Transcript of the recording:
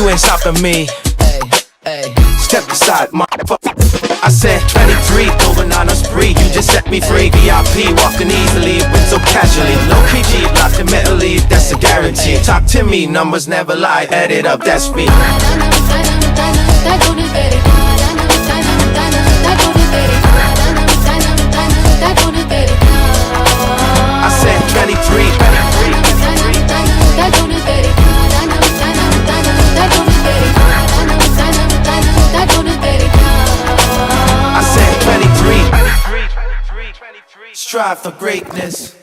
ain't stopping me. Step aside, motherfucker. I said 23, going on a spree. You just set me free. VIP, walking easily, went so casually. Low key, locked in mentally, that's a guarantee. Talk to me, numbers never lie. Add it up, that's me. I said 23. I said 23. Strive for greatness.